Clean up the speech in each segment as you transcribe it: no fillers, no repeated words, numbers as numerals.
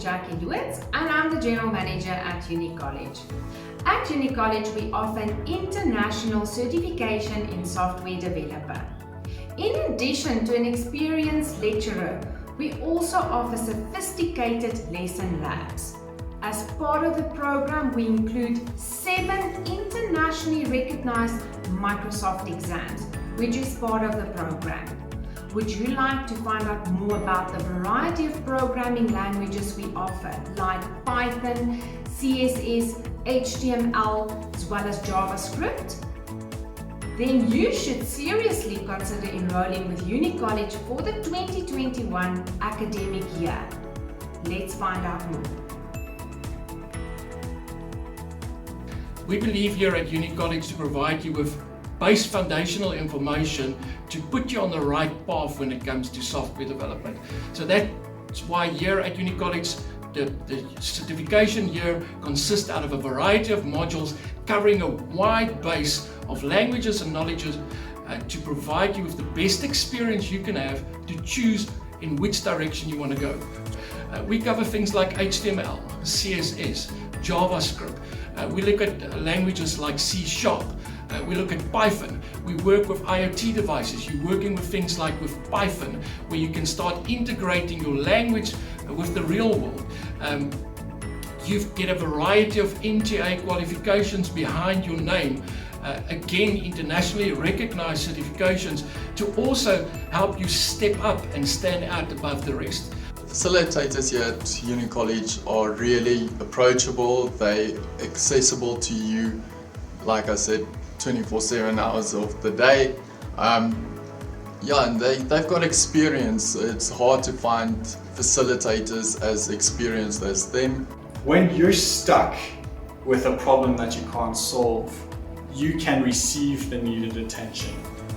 Jackie Lewis, and I'm the General Manager at Uni College. At Uni College, we offer an international certification in software developer. In addition to an experienced lecturer, we also offer sophisticated lesson labs. As part of the program, we include 7 internationally recognized Microsoft exams, which is part of the program. Would you like to find out more about the variety of programming languages we offer, like Python, CSS, HTML, as well as JavaScript? Then you should seriously consider enrolling with Uni College for the 2021 academic year. Let's find out more. We believe here at Uni College to provide you with base foundational information to put you on the right path when it comes to software development. So that's why here at Uni College, the certification here consists out of a variety of modules covering a wide base of languages and knowledges to provide you with the best experience you can have to choose in which direction you want to go. We cover things like HTML, CSS, JavaScript. We look at languages like C#. We look at Python. We work with IoT devices. You're working with things like with Python, where you can start integrating your language with the real world. You get a variety of NTA qualifications behind your name. Again, internationally recognized certifications to also help you step up and stand out above the rest. Facilitators here at Uni College are really approachable. They're accessible to you, like I said, 24/7 hours of the day. And they've got experience. It's hard to find facilitators as experienced as them. When you're stuck with a problem that you can't solve, you can receive the needed attention.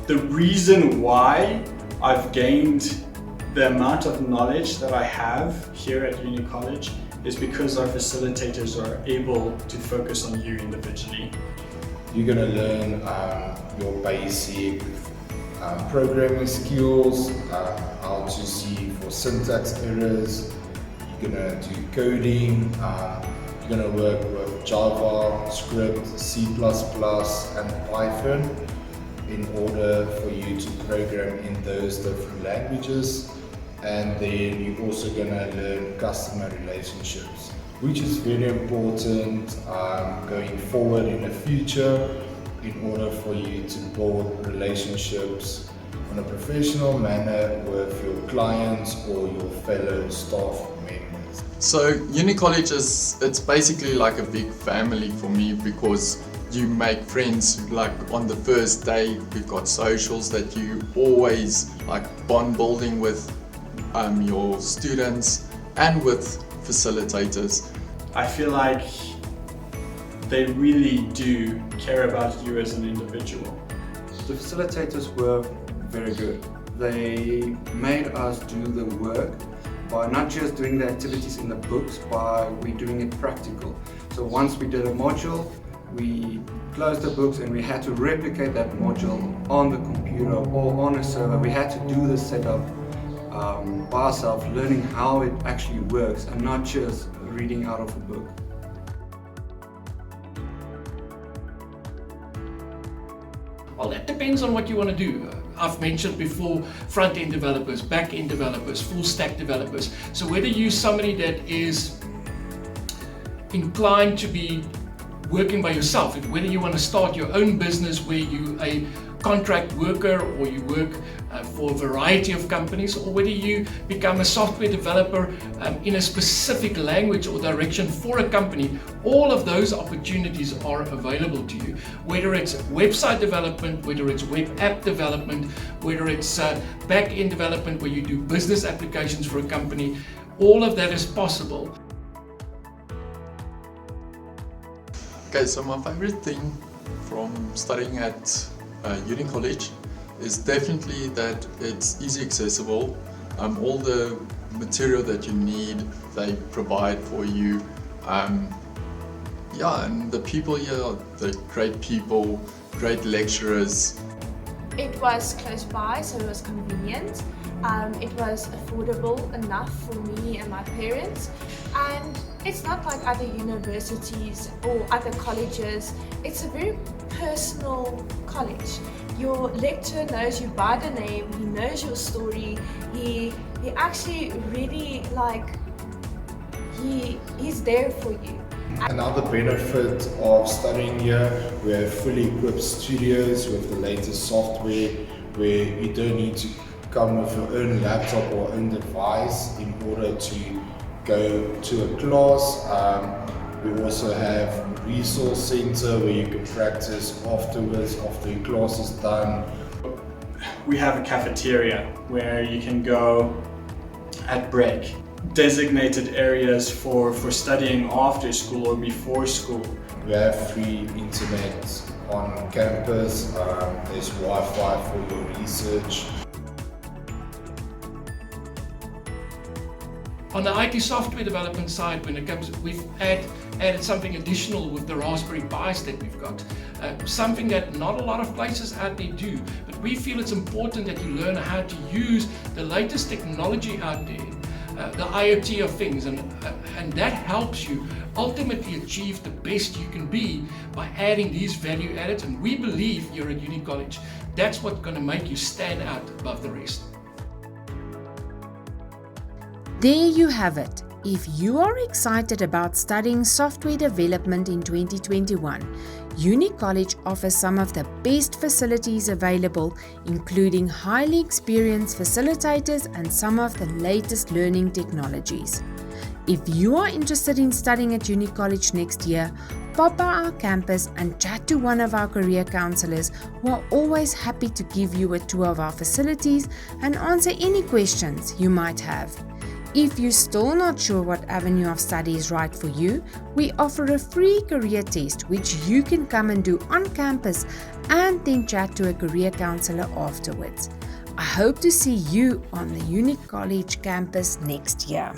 The reason why I've gained the amount of knowledge that I have here at Uni College is because our facilitators are able to focus on you individually. You're going to learn your basic programming skills, how to see for syntax errors. You're going to do coding. You're going to work with JavaScript, C++, and Python in order for you to program in those different languages. And then you're also going to learn customer relationships, which is very important going forward in the future in order for you to build relationships in a professional manner with your clients or your fellow staff members. So Uni College it's basically like a big family for me, because you make friends. Like on the first day, we've got socials that you always like bond building with your students and with facilitators. I feel like they really do care about you as an individual. The facilitators were very good. They made us do the work by not just doing the activities in the books, but we doing it practical. So once we did a module, we closed the books and we had to replicate that module on the computer or on a server. We had to do the setup by ourselves, learning how it actually works and not just reading out of a book. Well, that depends on what you want to do. I've mentioned before front-end developers, back-end developers, full-stack developers. So whether you're somebody that is inclined to be working by yourself, whether you want to start your own business where you're a contract worker or you work for a variety of companies, or whether you become a software developer in a specific language or direction for a company, all of those opportunities are available to you. Whether it's website development, whether it's web app development, whether it's back-end development where you do business applications for a company, all of that is possible. Okay, so my favorite thing from studying at Uni College is definitely that it's easy accessible. All the material that you need, they provide for you. And the people here, they're great people, great lecturers. It was close by, so it was convenient. It was affordable enough for me and my parents, and it's not like other universities or other colleges. It's a very personal college. Your lecturer knows you by the name, he knows your story, he actually really he's there for you. Another benefit of studying here, we have fully equipped studios with the latest software where you don't need to come with your own laptop or own device in order to go to a class. We also have a resource center where you can practice afterwards after your class is done. We have a cafeteria where you can go at break. Designated areas for studying after school or before school. We have free internet on campus, there's Wi-Fi for your research. On the IT software development side, when it comes, we've added something additional with the Raspberry Pis that we've got. Something that not a lot of places out there do, but we feel it's important that you learn how to use the latest technology out there. The IoT of things, and that helps you ultimately achieve the best you can be by adding these value added, and we believe here at Uni College that's what's going to make you stand out above the rest. There you have it. If you are excited about studying software development in 2021, Uni College offers some of the best facilities available, including highly experienced facilitators and some of the latest learning technologies. If you are interested in studying at Uni College next year, pop by our campus and chat to one of our career counselors who are always happy to give you a tour of our facilities and answer any questions you might have. If you're still not sure what avenue of study is right for you, we offer a free career test which you can come and do on campus and then chat to a career counselor afterwards. I hope to see you on the Uni College campus next year.